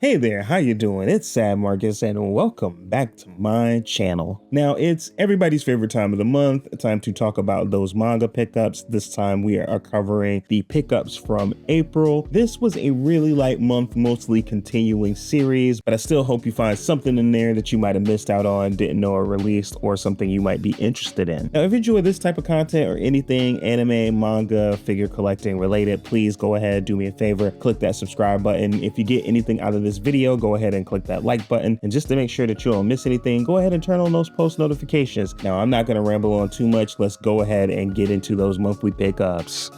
Hey there, how you doing? It's Sad Marcus and welcome back to my channel. Now, it's everybody's favorite time of the month, time to talk about those manga pickups. This time we are covering the pickups from April. This was a really light month, mostly continuing series, but I still hope you find something in there that you might have missed out on, didn't know are released, or something you might be interested in. Now, if you enjoy this type of content or anything anime, manga, figure collecting related, please go ahead, do me a favor, click that subscribe button. If you get anything out of this video, go ahead and click that like button, and just to make sure that you don't miss anything, go ahead and turn on those post notifications. Now, I'm not going to ramble on too much. Let's go ahead and get into those monthly pickups.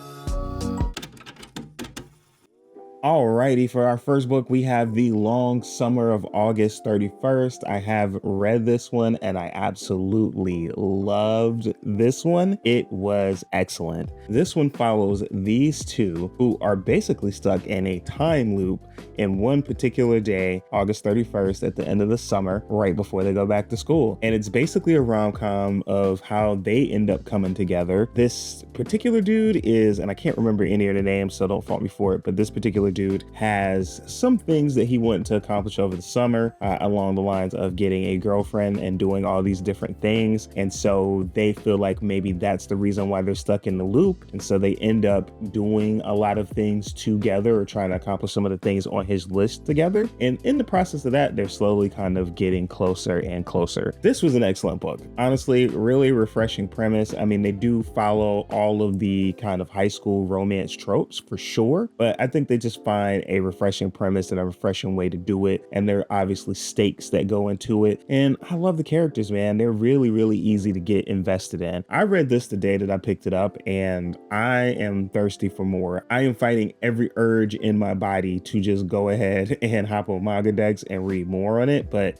Alrighty, for our first book, we have The Long Summer of August 31st. I have read this one and I absolutely loved this one. It was excellent. This one follows these two who are basically stuck in a time loop in one particular day, August 31st, at the end of the summer, right before they go back to school. And it's basically a rom-com of how they end up coming together. This particular dude is, and I can't remember any of the names, so don't fault me for it, but this particular dude has some things that he wanted to accomplish over the summer, along the lines of getting a girlfriend and doing all these different things. And so they feel like maybe that's the reason why they're stuck in the loop. And so they end up doing a lot of things together, or trying to accomplish some of the things on his list together. And in the process of that, they're slowly kind of getting closer and closer. This was an excellent book. Honestly, really refreshing premise. I mean, they do follow all of the kind of high school romance tropes for sure, but I think they just find a refreshing premise and a refreshing way to do it. And there are obviously stakes that go into it. And I love the characters, man. They're really, really easy to get invested in. I read this the day that I picked it up and I am thirsty for more. I am fighting every urge in my body to just go ahead and hop on Manga Decks and read more on it. But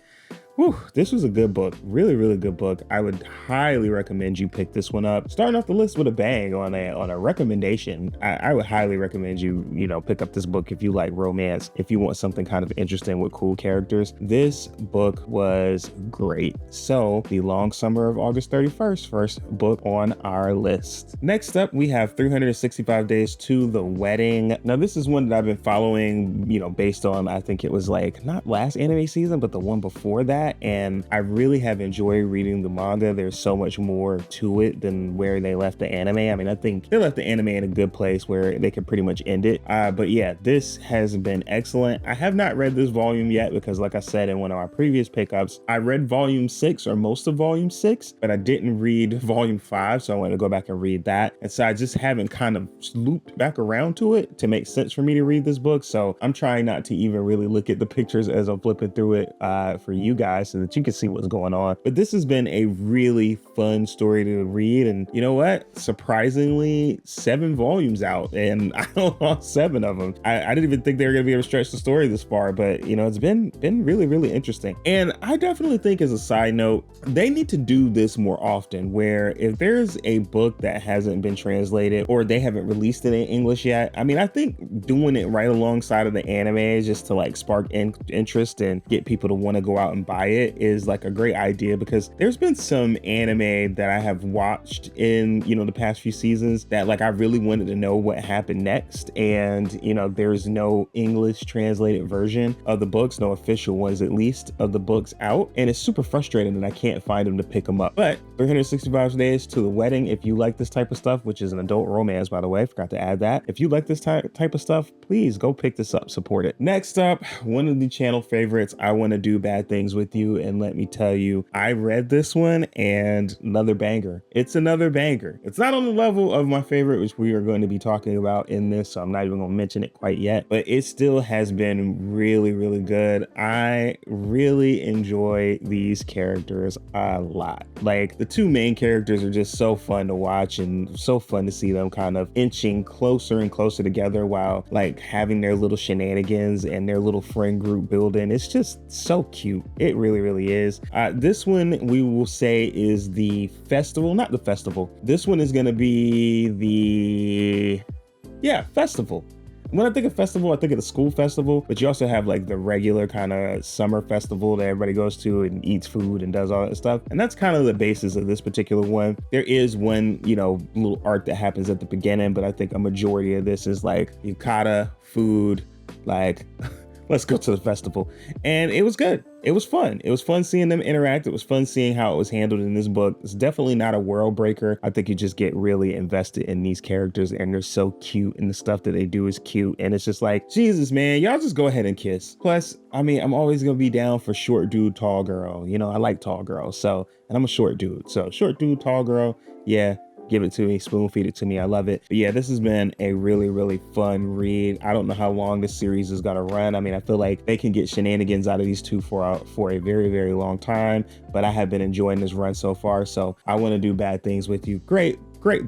whew, this was a good book. Really, really good book. I would highly recommend you pick this one up. Starting off the list with a bang on a recommendation. I would highly recommend you pick up this book if you like romance, if you want something kind of interesting with cool characters. This book was great. So, The Long Summer of August 31st, first book on our list. Next up, we have 365 Days to the Wedding. Now, this is one that I've been following, based on, I think it was like, not last anime season, but the one before that. And I really have enjoyed reading the manga. There's so much more to it than where they left the anime. I mean, I think they left the anime in a good place where they could pretty much end it. But yeah, this has been excellent. I have not read this volume yet because, like I said in one of our previous pickups, I read volume 6 or most of volume 6, but I didn't read volume 5. So I wanted to go back and read that. And so I just haven't kind of looped back around to it to make sense for me to read this book. So I'm trying not to even really look at the pictures as I'm flipping through it for you guys, so that you can see what's going on. But this has been a really fun story to read, and you know what, surprisingly 7 volumes out, and I lost 7 of them. I didn't even think they were gonna be able to stretch the story this far, but it's been really, really interesting. And I definitely think, as a side note, they need to do this more often, where if there's a book that hasn't been translated or they haven't released it in English yet, I mean, I think doing it right alongside of the anime just to like spark interest and get people to want to go out and buy it is like a great idea, because there's been some anime that I have watched in the past few seasons that like I really wanted to know what happened next, and there's no English translated version of the books, no official ones at least, of the books out, and it's super frustrating that I can't find them to pick them up. But 365 Days to the Wedding, if you like this type of stuff, which is an adult romance, by the way, forgot to add that, if you like this type of stuff, please go pick this up, support it. Next up, one of the channel favorites, I Want to Do Bad Things With You. And let me tell you, I read this one and another banger. It's another banger. It's not on the level of my favorite, which we are going to be talking about in this, so I'm not even going to mention it quite yet, but it still has been really, really good. I really enjoy these characters a lot. Like, the 2 main characters are just so fun to watch and so fun to see them kind of inching closer and closer together while like having their little shenanigans and their little friend group building. It's just so cute. It really, really is. This one we will say is the festival, not the festival. This one is going to be the, festival. When I think of festival, I think of the school festival, but you also have like the regular kind of summer festival that everybody goes to and eats food and does all that stuff. And that's kind of the basis of this particular one. There is one, little art that happens at the beginning, but I think a majority of this is like yukata, food, like let's go to the festival. And it was good. It was fun. It was fun seeing them interact. It was fun seeing how it was handled in this book. It's definitely not a world breaker. I think you just get really invested in these characters, and they're so cute, and the stuff that they do is cute. And it's just like, Jesus, man, y'all just go ahead and kiss. Plus, I mean, I'm always gonna be down for short dude, tall girl. You know, I like tall girls. So, and I'm a short dude. So short dude, tall girl. Yeah. Give it to me, spoon feed it to me. I love it. But yeah, this has been a really, really fun read. I don't know how long this series is gonna run. I mean, I feel like they can get shenanigans out of these two for a very, very long time, but I have been enjoying this run so far. So I want to do bad things with you. Great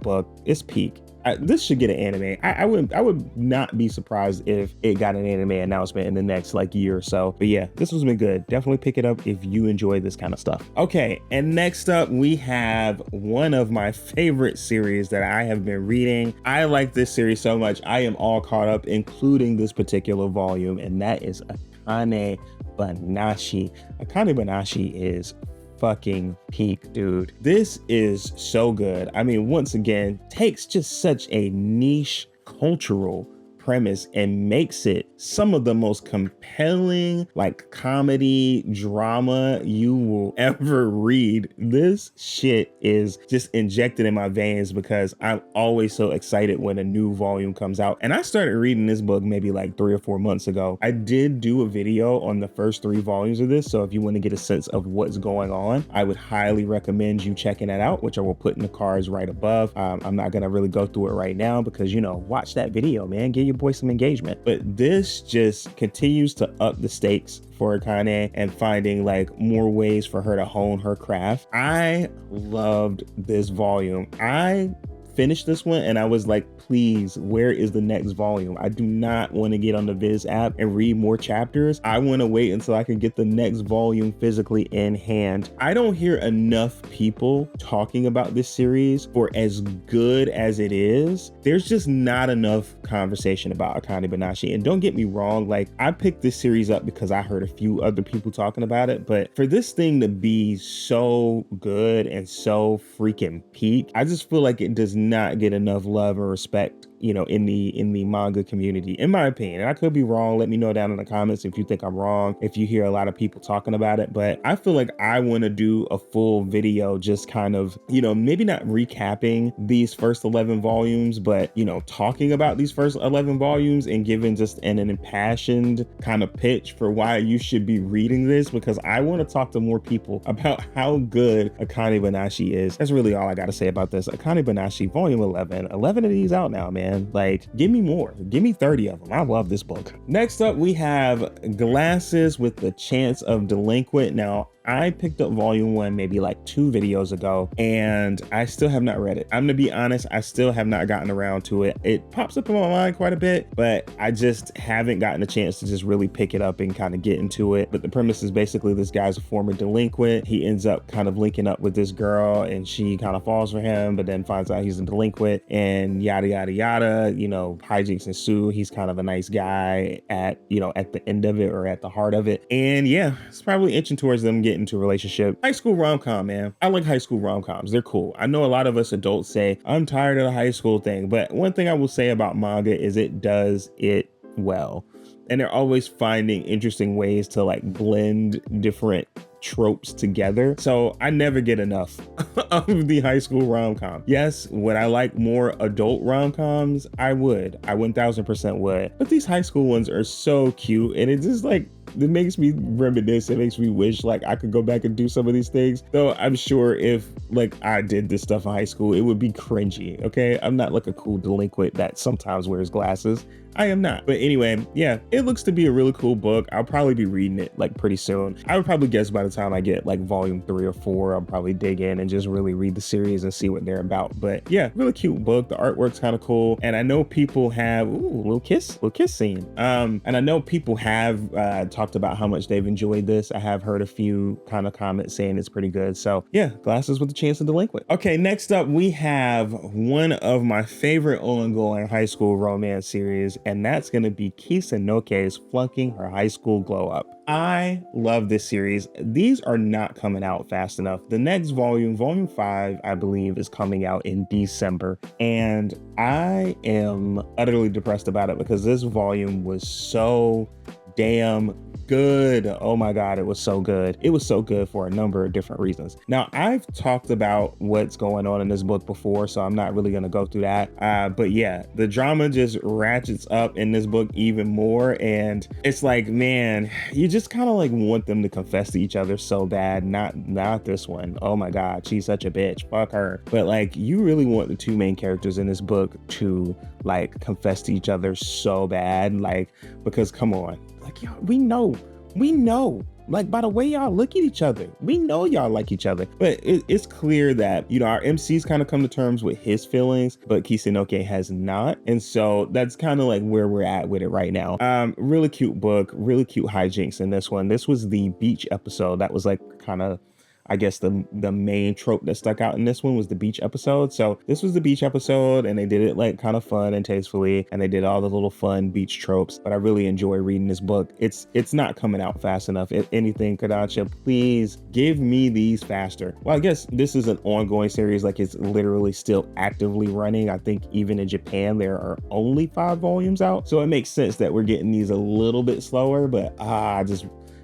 book. It's peak. This should get an anime. I would not be surprised if it got an anime announcement in the next like year or so. But yeah, this has been good. Definitely pick it up if you enjoy this kind of stuff. Okay, and next up we have one of my favorite series that I have been reading. I like this series so much. I am all caught up, including this particular volume, and that is Akane Bashi. Akane Bashi is fucking peak, dude. This is so good. I mean, once again, takes just such a niche cultural premise and makes it some of the most compelling like comedy drama you will ever read. This shit is just injected in my veins because I'm always so excited when a new volume comes out. And I started reading this book maybe like 3 or 4 months ago. I did do a video on the first 3 volumes of this, so if you want to get a sense of what's going on, I would highly recommend you checking that out, which I will put in the cards right above. I'm not gonna really go through it right now because, you know, watch that video, man. Give your boy some engagement. But this just continues to up the stakes for Akane and finding like more ways for her to hone her craft. I loved this volume. I finished this one and I was like, please, where is the next volume? I do not want to get on the Viz app and read more chapters. I want to wait until I can get the next volume physically in hand. I don't hear enough people talking about this series for as good as it is. There's just not enough conversation about Akane Bashi. And don't get me wrong, like I picked this series up because I heard a few other people talking about it, but for this thing to be so good and so freaking peak, I just feel like it does not get enough love or respect, you know, in the manga community, in my opinion. And I could be wrong. Let me know down in the comments if you think I'm wrong, if you hear a lot of people talking about it. But I feel like I want to do a full video just kind of, you know, maybe not recapping these first 11 volumes, but, you know, talking about these first 11 volumes and giving just an impassioned kind of pitch for why you should be reading this, because I want to talk to more people about how good Akane Bashi is. That's really all I got to say about this. Akane Bashi volume 11 of these out now, man. Like, give me more. Give me 30 of them. I love this book. Next up, we have Glasses with the Chance of Delinquent. Now, I picked up volume 1 maybe like 2 videos ago, and I still have not read it. I'm gonna be honest, I still have not gotten around to it. It pops up in my mind quite a bit, but I just haven't gotten a chance to just really pick it up and kind of get into it. But the premise is basically this guy's a former delinquent. He ends up kind of linking up with this girl, and she kind of falls for him, but then finds out he's a delinquent, and yada, yada, yada, you know, hijinks ensue. He's kind of a nice guy at, you know, at the end of it or at the heart of it. And yeah, it's probably inching towards them getting into a relationship. High school rom-com, man. I like high school rom-coms. They're cool. I know a lot of us adults say, I'm tired of the high school thing, but one thing I will say about manga is it does it well. And they're always finding interesting ways to like blend different tropes together. So I never get enough of the high school rom-com. Yes, would I like more adult rom-coms? I would. I 1000% would. But these high school ones are so cute, and it's just like, it makes me reminisce. It makes me wish like I could go back and do some of these things. Though I'm sure if like I did this stuff in high school, it would be cringy. Okay, I'm not like a cool delinquent that sometimes wears glasses. I am not. But anyway, yeah, it looks to be a really cool book. I'll probably be reading it like pretty soon. I would probably guess by the time I get like volume 3 or 4, I'll probably dig in and just really read the series and see what they're about. But yeah, really cute book. The artwork's kind of cool. And I know people have, ooh, little kiss scene. And I know people have talked about how much they've enjoyed this. I have heard a few kind of comments saying it's pretty good. So yeah, Glasses with the Chance of Delinquent. Okay, next up we have one of my favorite ongoing high school romance series, and that's going to be Kisa Noke's Flunking Her High School Glow Up. I love this series. These are not coming out fast enough. The next volume, volume 5, I believe, is coming out in December. And I am utterly depressed about it because this volume was so damn good. Oh my God, it was so good. It was so good for a number of different reasons. Now, I've talked about what's going on in this book before, so I'm not really going to go through that. But yeah, the drama just ratchets up in this book even more. And it's like, man, you just kind of like want them to confess to each other so bad. Not this one. Oh my God, she's such a bitch. Fuck her. But like, you really want the two main characters in this book to like confess to each other so bad. Like, because come on, like, y'all, we know, like, by the way y'all look at each other, we know y'all like each other. But it's clear that, you know, our MC's kind of come to terms with his feelings, but Kisanoke has not. And so that's kind of like where we're at with it right now. Really cute book, really cute hijinks in this one. This was the beach episode. That was like kind of, I guess the main trope that stuck out in this one was the beach episode. So this was the beach episode, and they did it like kind of fun and tastefully, and they did all the little fun beach tropes. But I really enjoy reading this book. It's not coming out fast enough. If anything, Kodansha, please give me these faster. Well, I guess this is an ongoing series, like it's literally still actively running. I think even in Japan there are only 5 volumes out, so it makes sense that we're getting these a little bit slower. But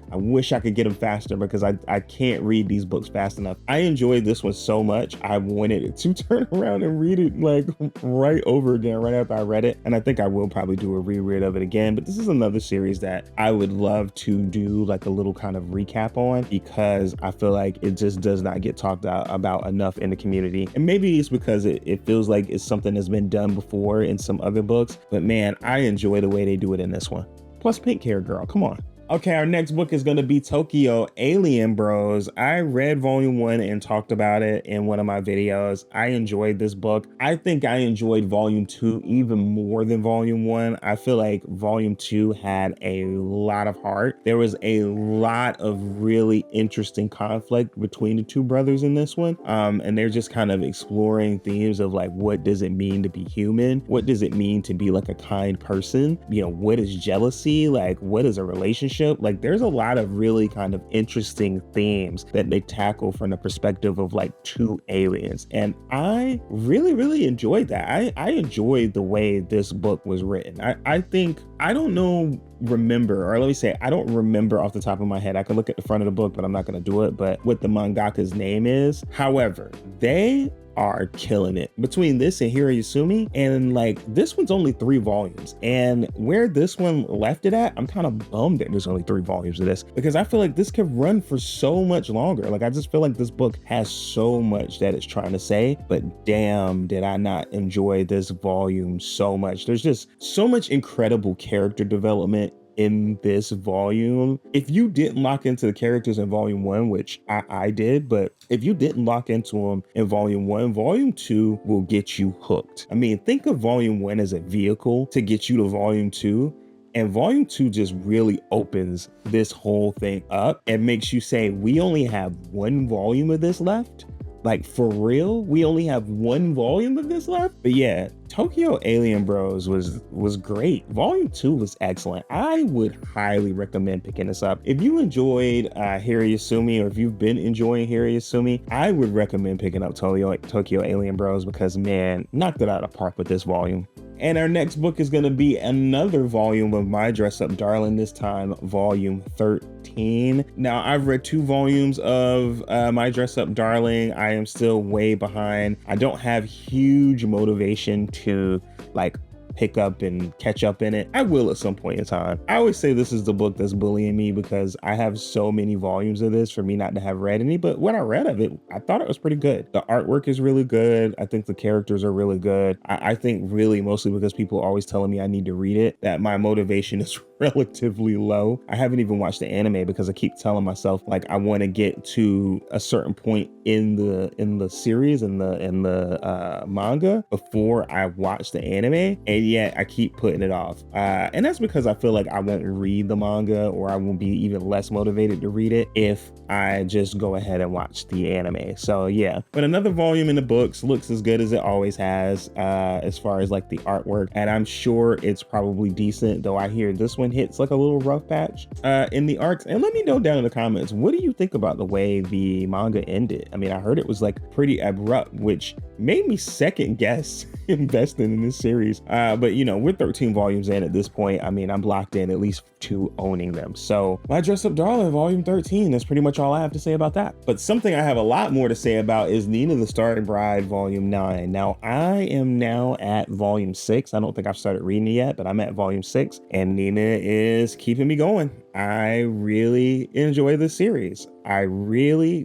I wish I could get them faster, because I can't read these books fast enough. I enjoyed this one so much. I wanted to turn around and read it like right over again, right after I read it. And I think I will probably do a reread of it again. But this is another series that I would love to do like a little kind of recap on, because I feel like it just does not get talked about enough in the community. And maybe it's because it feels like it's something that's been done before in some other books. But man, I enjoy the way they do it in this one. Plus pink hair girl, come on. Okay, our next book is going to be Tokyo Alien Bros. I read volume 1 and talked about it in one of my videos. I enjoyed this book. I think I enjoyed volume 2 even more than volume 1. I feel like volume 2 had a lot of heart. There was a lot of really interesting conflict between the two brothers in this one. And they're just kind of exploring themes of like, what does it mean to be human? What does it mean to be like a kind person? You know, what is jealousy? Like, what is a relationship? Like, there's a lot of really kind of interesting themes that they tackle from the perspective of like two aliens. And I really enjoyed that. I enjoyed the way this book was written. I think, I don't remember off the top of my head. I can look at the front of the book, but I'm not going to do it. But what the mangaka's name is. However, they are killing it between this and Hirayasumi. And like, this one's only 3 volumes. And where this one left it at, I'm kind of bummed that there's only 3 volumes of this, because I feel like this could run for so much longer. Like, I just feel like this book has so much that it's trying to say, but damn, did I not enjoy this volume so much. There's just so much incredible character development in this volume. If you didn't lock into the characters in volume 1, which I did, but if you didn't lock into them in volume 1, volume 2 will get you hooked. I mean, think of volume 1 as a vehicle to get you to volume 2. And volume 2 just really opens this whole thing up and makes you say, we only have 1 volume of this left? Like, for real? We only have 1 volume of this left? But yeah, Tokyo Alien Bros was great. Volume 2 was excellent. I would highly recommend picking this up. If you enjoyed Hirayasumi, or if you've been enjoying Hirayasumi, I would recommend picking up Tokyo Alien Bros, because man, knocked it out of the park with this volume. And our next book is going to be another volume of My Dress Up Darling, this time volume 13. Now, I've read 2 volumes of My Dress Up Darling. I am still way behind. I don't have huge motivation to like pick up and catch up in it. I will at some point in time. I always say this is the book that's bullying me, because I have so many volumes of this for me not to have read any, but when I read of it, I thought it was pretty good. The artwork is really good. I think the characters are really good. I think really mostly because people are always telling me I need to read it, that my motivation is relatively low. I haven't even watched the anime because I keep telling myself like I want to get to a certain point in the series, in the manga, before I watch the anime, and yet I keep putting it off. And that's because I feel like I won't read the manga, or I will be even less motivated to read it if I just go ahead and watch the anime. So yeah, but another volume in the books, looks as good as it always has as far as like the artwork, and I'm sure it's probably decent, though I hear this one hits like a little rough patch in the arcs. And let me know down in the comments, what do you think about the way the manga ended? I mean, I heard it was like pretty abrupt, which made me second guess investing in this series. But you know, we're 13 volumes in at this point. I mean, I'm locked in at least to owning them. So My Dress Up Darling volume 13, that's pretty much all I have to say about that. But something I have a lot more to say about is Nina the Starry Bride volume 9. Now I am now at volume 6. I don't think I've started reading it yet, but I'm at volume 6 and Nina is keeping me going. I really enjoy this series. I really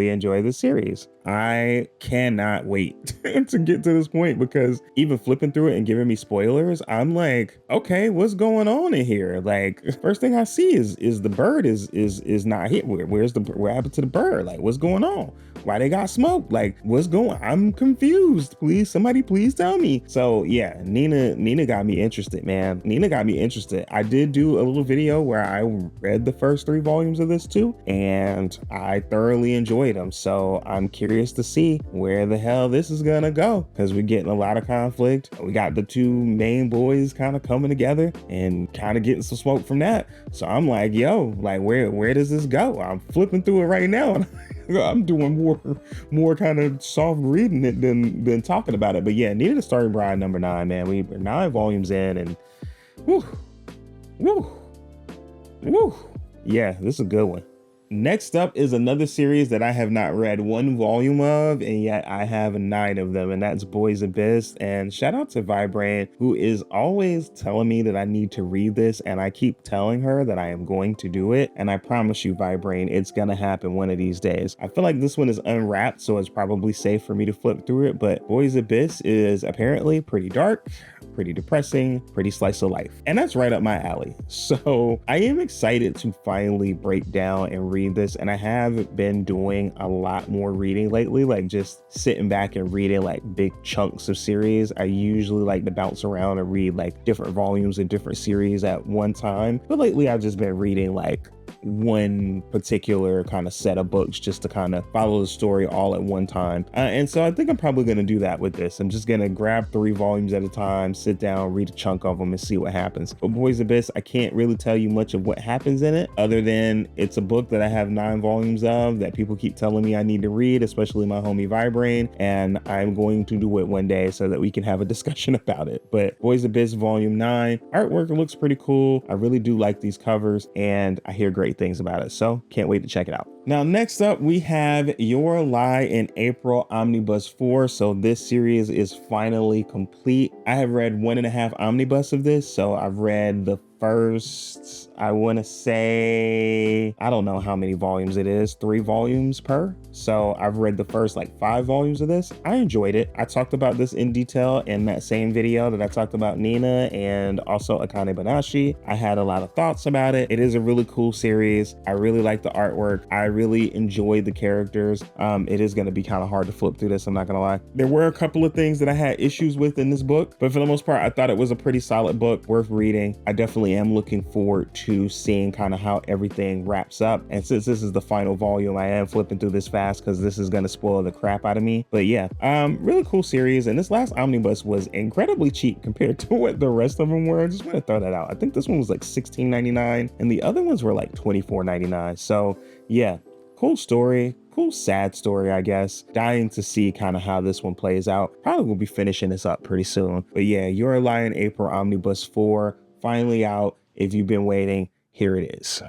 enjoy this series. I cannot wait to get to this point, because even flipping through it and giving me spoilers, I'm like, okay, what's going on in here? Like, first thing I see is the bird is not here. What happened to the bird? Like, what's going on? Why they got smoked? Like, what's going? I'm confused. Please, somebody please tell me. So yeah, Nina got me interested, man. Nina got me interested. I did do a little video where I read the first 3 volumes of this too, and I thoroughly enjoyed them. So I'm curious to see where the hell this is gonna go, because we're getting a lot of conflict. We got the 2 main boys kind of coming together and kind of getting some smoke from that. So I'm like, yo, like where does this go? I'm flipping through it right now and I'm doing more kind of soft reading it than talking about it. But yeah, Nina the Starry Bride number 9, man. We're 9 volumes in, and woo. Yeah, this is a good one. Next up is another series that I have not read 1 volume of, and yet I have 9 of them, and that's Boys Abyss. And shout out to Vibrant, who is always telling me that I need to read this, and I keep telling her that I am going to do it. And I promise you, Vibrant, it's gonna happen one of these days. I feel like this one is unwrapped, so it's probably safe for me to flip through it, but Boys Abyss is apparently pretty dark, pretty depressing, pretty slice of life. And that's right up my alley. So I am excited to finally break down and read this. And I have been doing a lot more reading lately, like just sitting back and reading like big chunks of series. I usually like to bounce around and read like different volumes and different series at one time. But lately I've just been reading like one particular kind of set of books just to kind of follow the story all at one time. And so I think I'm probably going to do that with this. I'm just going to grab 3 volumes at a time, sit down, read a chunk of them and see what happens. But Boys Abyss, I can't really tell you much of what happens in it, other than it's a book that I have 9 volumes of that people keep telling me I need to read, especially my homie Vibrain, and I'm going to do it one day so that we can have a discussion about it. But Boys Abyss volume 9, artwork looks pretty cool. I really do like these covers, and I hear great things about it, so can't wait to check it out. Now, next up, we have Your Lie in April Omnibus 4. So this series is finally complete. I have read 1.5 omnibus of this, so I've read the first, I want to say, I don't know how many volumes it is, 3 volumes per. So I've read the first like 5 volumes of this. I enjoyed it. I talked about this in detail in that same video that I talked about Nina and also Akane Bashi. I had a lot of thoughts about it. It is a really cool series. I really like the artwork. I really enjoyed the characters. It is going to be kind of hard to flip through this, I'm not gonna lie. There were a couple of things that I had issues with in this book, but for the most part, I thought it was a pretty solid book, worth reading. I definitely am looking forward to seeing kind of how everything wraps up. And since this is the final volume, I am flipping through this fast because this is going to spoil the crap out of me. But yeah, really cool series. And this last omnibus was incredibly cheap compared to what the rest of them were. I just want to throw that out. I think this one was like $16.99 and the other ones were like $24.99. So yeah, cool story. Cool sad story, I guess. Dying to see kind of how this one plays out. Probably will be finishing this up pretty soon. But yeah, Your Lie in April Omnibus 4 finally out. If you've been waiting, here it is.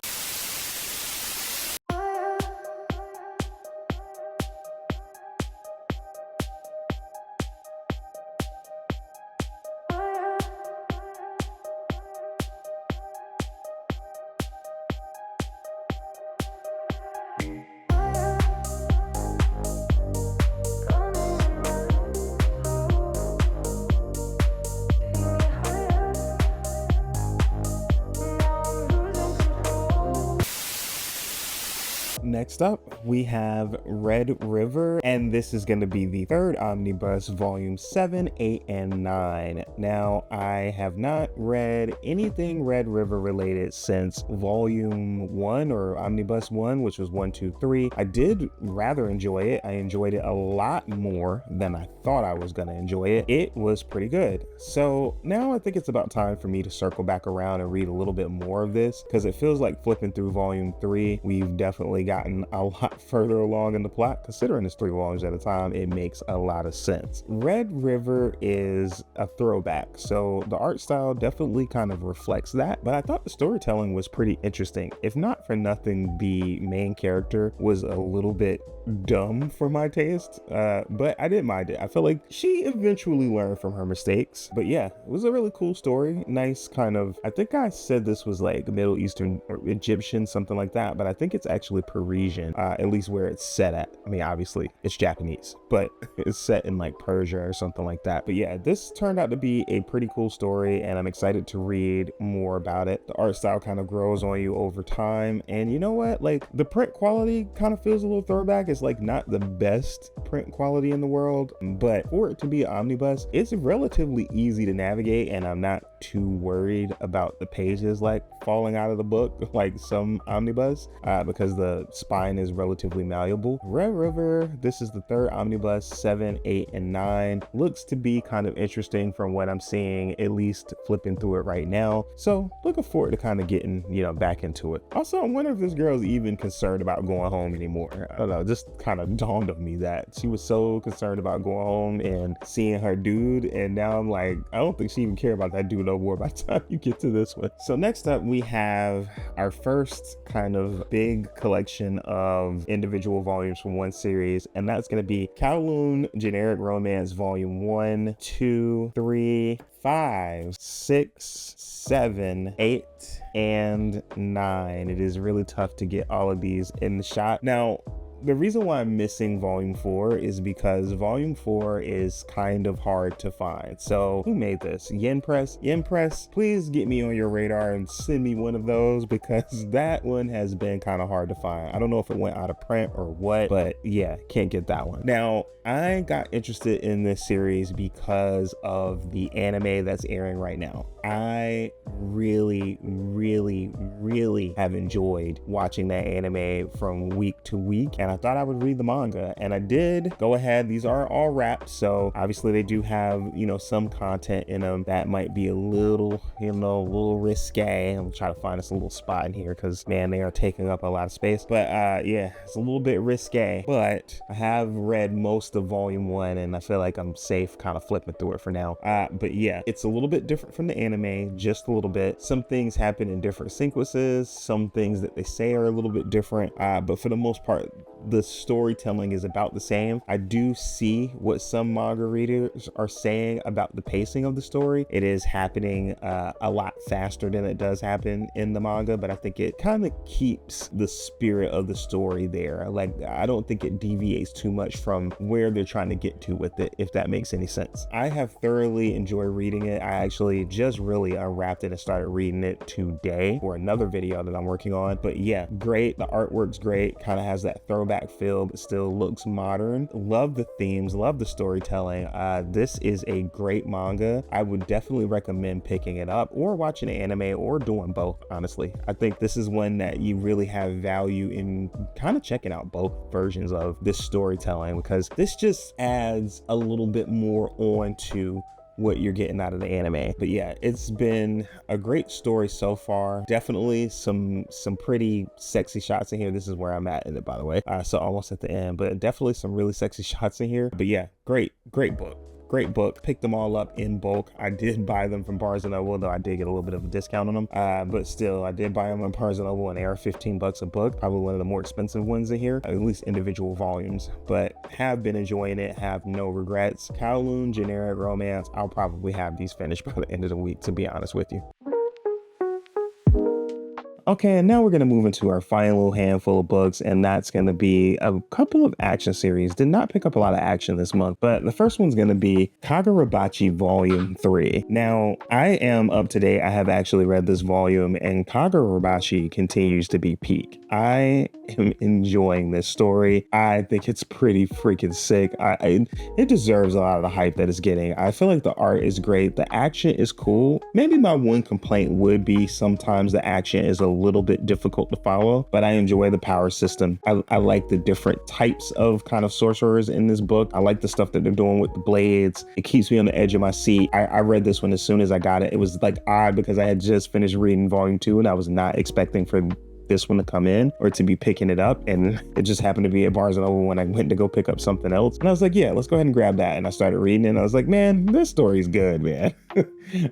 Next up, we have Red River, and this is going to be the 3rd omnibus, volume 7, 8, and 9. Now, I have not read anything Red River related since volume 1 or omnibus 1, which was 1, 2, 3. I did rather enjoy it. I enjoyed it a lot more than I thought I was going to enjoy it. It was pretty good. So now I think it's about time for me to circle back around and read a little bit more of this, because it feels like flipping through volume 3, we've definitely gotten a lot further along in the plot. Considering it's 3 volumes at a time, it makes a lot of sense. Red River is a throwback, so the art style definitely kind of reflects that, but I thought the storytelling was pretty interesting. If not for nothing, the main character was a little bit dumb for my taste, but I didn't mind it. I feel like she eventually learned from her mistakes. But yeah, it was a really cool story. Nice kind of, I think I said this was like Middle Eastern or Egyptian, something like that, but I think it's actually Parisian, at least where it's set at. I mean, obviously it's Japanese, but it's set in like Persia or something like that. But yeah, this turned out to be a pretty cool story, and I'm excited to read more about it. The art style kind of grows on you over time, and you know what, like the print quality kind of feels a little throwback. It's like not the best print quality in the world, but for it to be an omnibus, it's relatively easy to navigate, and I'm not too worried about the pages like falling out of the book like some omnibus, because the spine is relatively malleable. Red River, this is the 3rd omnibus, 7, 8, and 9. Looks to be kind of interesting from what I'm seeing, at least flipping through it right now. So looking forward to kind of getting, you know, back into it. Also, I wonder if this girl's even concerned about going home anymore. I don't know, just kind of dawned on me that she was so concerned about going home and seeing her dude, and now I'm like, I don't think she even care about that dude no more by the time you get to this one. So next up, we have our first kind of big collection of individual volumes from one series, and that's going to be Kowloon Generic Romance Volume 1, 2, 3, 5, 6, 7, 8, and 9. It is really tough to get all of these in the shot. Now, the reason why I'm missing volume 4 is because volume 4 is kind of hard to find. So who made this? Yen Press? Yen Press, please get me on your radar and send me one of those, because that one has been kind of hard to find. I don't know if it went out of print or what, but yeah, can't get that one. Now, I got interested in this series because of the anime that's airing right now. I really have enjoyed watching that anime from week to week, and I thought I would read the manga, and I did go ahead. These are all wrapped, so obviously they do have, you know, some content in them that might be a little, you know, a little risque. I'm trying to find us a little spot in here because, man, they are taking up a lot of space. But yeah, it's a little bit risque, but I have read most of volume 1, and I feel like I'm safe kind of flipping through it for now. But yeah, it's a little bit different from the anime, just a little bit. Some things happen in different sequences, some things that they say are a little bit different, but for the most part, the storytelling is about the same. I do see what some manga readers are saying about the pacing of the story. It is happening a lot faster than it does happen in the manga, but I think it kind of keeps the spirit of the story there. Like, I don't think it deviates too much from where they're trying to get to with it, if that makes any sense. I have thoroughly enjoyed reading it. I actually just really unwrapped it and started reading it today for another video that I'm working on. But yeah, great. The artwork's great. Kind of has that throwback feel, but still looks modern. Love the themes, love the storytelling. This is a great manga. I would definitely recommend picking it up or watching an anime or doing both, honestly. I think this is one that you really have value in kind of checking out both versions of this storytelling, because this just adds a little bit more on to what you're getting out of the anime. But yeah, it's been a great story so far. Definitely some pretty sexy shots in here. This is where I'm at in it, by the way, so almost at the end, but definitely some really sexy shots in here. But yeah, great book. Great book. Picked them all up in bulk. I did buy them from Barnes & Noble, though I did get a little bit of a discount on them. But still, I did buy them on Barnes & Noble, and they are $15 a book. Probably one of the more expensive ones in here, at least individual volumes. But have been enjoying it. Have no regrets. Kowloon Generic Romance. I'll probably have these finished by the end of the week, to be honest with you. Okay, and now we're going to move into our final handful of books, and that's going to be a couple of action series. Did not pick up a lot of action this month, but the first one's going to be Kagurabachi Volume 3. Now, I am up to date. I have actually read this volume, and Kagurabachi continues to be peak. I am enjoying this story. I think it's pretty freaking sick. It deserves a lot of the hype that it's getting. I feel like the art is great. The action is cool. Maybe my one complaint would be sometimes the action is a little bit difficult to follow, but I enjoy the power system. I like the different types of kind of sorcerers in this book. I like the stuff that they're doing with the blades. It keeps me on the edge of my seat. I read this one as soon as I got it. It was like odd because I had just finished reading volume 2 and I was not expecting for this one to come in or to be picking it up. And it just happened to be at Barnes & Noble when I went to go pick up something else. And I was like, yeah, let's go ahead and grab that. And I started reading it and I was like, man, this story's good, man.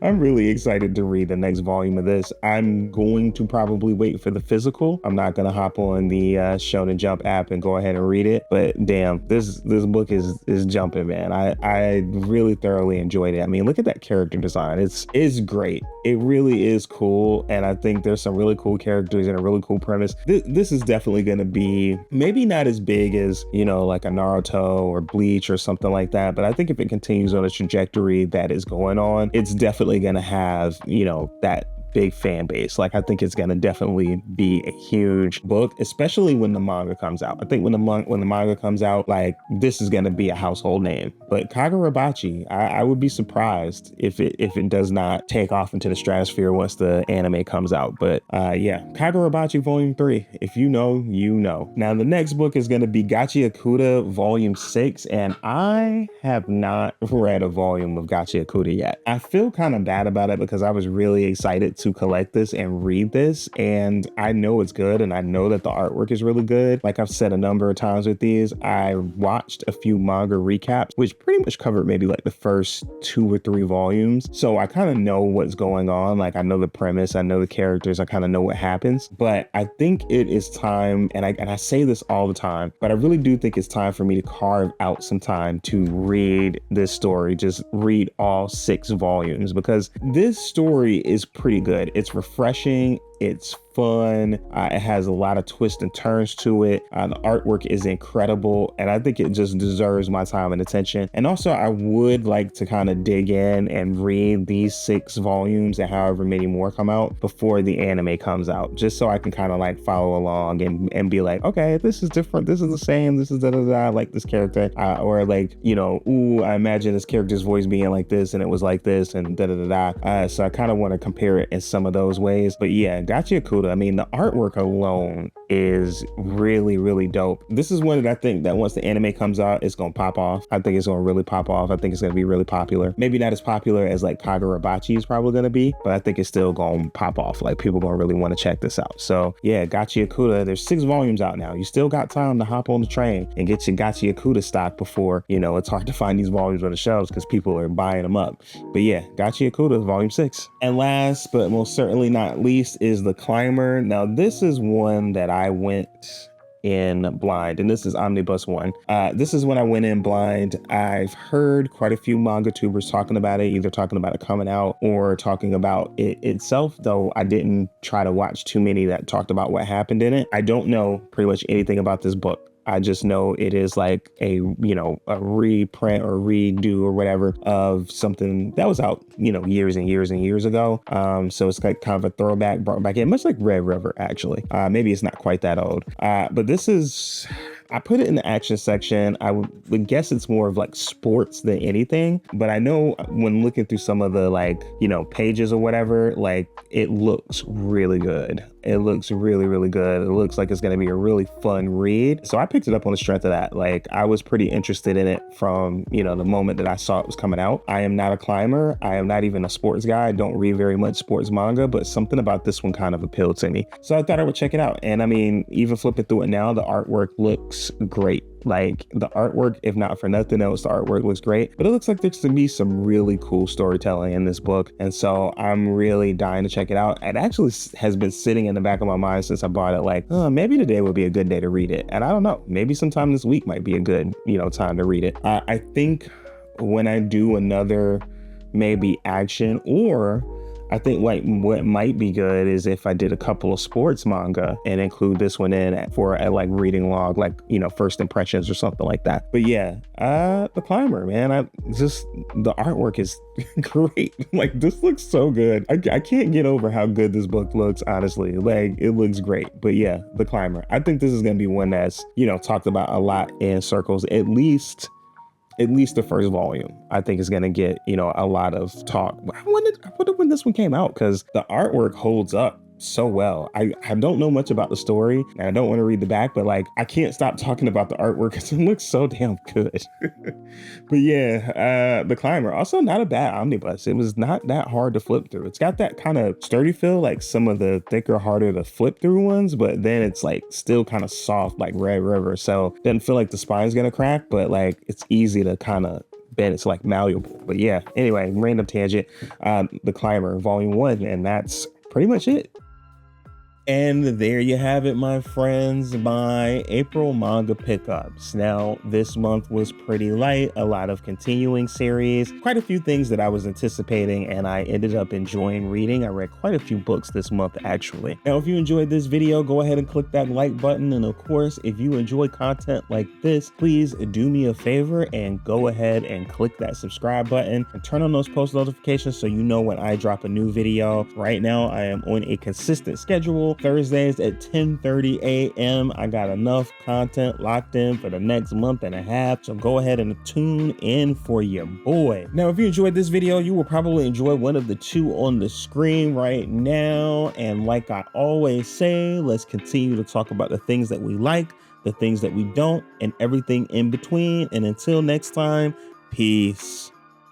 I'm really excited to read the next volume of this. I'm going to probably wait for the physical. I'm not going to hop on the Shonen Jump app and go ahead and read it. But damn, this book is jumping, man. I really thoroughly enjoyed it. I mean, look at that character design. It's great. It really is cool. And I think there's some really cool characters and a really cool premise. This is definitely going to be maybe not as big as, you know, like a Naruto or Bleach or something like that. But I think if it continues on a trajectory that is going on, it's definitely going to have, you know, that big fan base. Like, I think it's going to definitely be a huge book, especially when the manga comes out. I think when the manga comes out, like, this is going to be a household name. But Kagurabachi, I would be surprised if it does not take off into the stratosphere once the anime comes out. But yeah, Kagurabachi Volume 3. If you know, you know. Now, the next book is going to be Gachi Akuda Volume 6, and I have not read a volume of Gachi Akuda yet. I feel kind of bad about it because I was really excited to collect this and read this, and I know it's good, and I know that the artwork is really good. Like I've said a number of times with these, I watched a few manga recaps, which pretty much covered maybe like the first 2 or 3 volumes. So I kind of know what's going on. Like, I know the premise, I know the characters, I kind of know what happens. But I think it is time, and I say this all the time, but I really do think it's time for me to carve out some time to read this story, just read all 6 volumes, because this story is pretty good. It's refreshing. It's fun. It has a lot of twists and turns to it. The artwork is incredible, and I think it just deserves my time and attention. And also, I would like to kind of dig in and read these 6 volumes and however many more come out before the anime comes out, just so I can kind of like follow along and be like, okay, this is different. This is the same. This is da-da-da. I like this character. Or like, you know, ooh, I imagine this character's voice being like this and it was like this and da-da-da-da. So I kind of want to compare it in some of those ways. But yeah, Gachi Akuda, I mean, the artwork alone is really, really dope. This is one that I think that once the anime comes out, it's going to pop off. I think it's going to really pop off. I think it's going to be really popular. Maybe not as popular as like Kagurabachi is probably going to be, but I think it's still going to pop off. Like, people going to really want to check this out. So yeah, Gachi Akuda, there's 6 volumes out now. You still got time to hop on the train and get your Gachi Akuda stock before, you know, it's hard to find these volumes on the shelves because people are buying them up. But yeah, Gachi Akuda Volume 6. And last but most certainly not least is The Climber. Now, this is one that I went in blind, and this is Omnibus 1. This is when I went in blind. I've heard quite a few manga tubers talking about it, either talking about it coming out or talking about it itself, though I didn't try to watch too many that talked about what happened in it. I don't know pretty much anything about this book. I just know it is like a, you know, a reprint or redo or whatever of something that was out, you know, years and years and years ago. So it's like kind of a throwback, brought back in, much like Red River, actually. Maybe it's not quite that old. But this is, I put it in the action section. I would guess it's more of like sports than anything, but I know when looking through some of the, like, you know, pages or whatever, like, it looks really good. It looks really, really good. It looks like it's going to be a really fun read. So I picked it up on the strength of that. Like, I was pretty interested in it from, you know, the moment that I saw it was coming out. I am not a climber. I am not even a sports guy. I don't read very much sports manga, but something about this one kind of appealed to me. So I thought I would check it out. And I mean, even flipping through it now, the artwork looks great. Like, the artwork, if not for nothing else, the artwork looks great, but it looks like there's to be some really cool storytelling in this book. And so I'm really dying to check it out. It actually has been sitting in the back of my mind since I bought it, like, oh, maybe today would be a good day to read it. And I don't know, maybe sometime this week might be a good, you know, time to read it. I think when I do another maybe action, or I think what might be good is if I did a couple of sports manga and include this one in for a like reading log, like, you know, first impressions or something like that. But yeah, The Climber, man, the artwork is great. Like, this looks so good. I can't get over how good this book looks, honestly. Like, it looks great. But yeah, The Climber. I think this is going to be one that's, you know, talked about a lot in circles, at least the first volume. I think is going to get, you know, a lot of talk. I wonder when this one came out, because the artwork holds up so well. I don't know much about the story and I don't want to read the back, but like I can't stop talking about the artwork because it looks so damn good. But yeah, The Climber, also not a bad omnibus. It was not that hard to flip through. It's got that kind of sturdy feel, like some of the thicker, harder to flip through ones, but then it's like still kind of soft like Red River. So doesn't feel like the spine's gonna crack, but like it's easy to kind of bend. It's like malleable. But yeah, anyway, random tangent. The Climber, Volume 1, and that's pretty much it. And there you have it, my friends, my April manga pickups. Now, this month was pretty light, a lot of continuing series, quite a few things that I was anticipating and I ended up enjoying reading. I read quite a few books this month, actually. Now, if you enjoyed this video, go ahead and click that like button. And of course, if you enjoy content like this, please do me a favor and go ahead and click that subscribe button and turn on those post notifications so you know when I drop a new video. Right now, I am on a consistent schedule. Thursdays at 10:30 a.m. I got enough content locked in for the next month and a half, so go ahead and tune in for your boy. Now, if you enjoyed this video, you will probably enjoy one of the two on the screen right now. And like I always say, let's continue to talk about the things that we like, the things that we don't, and everything in between. And until next time, peace.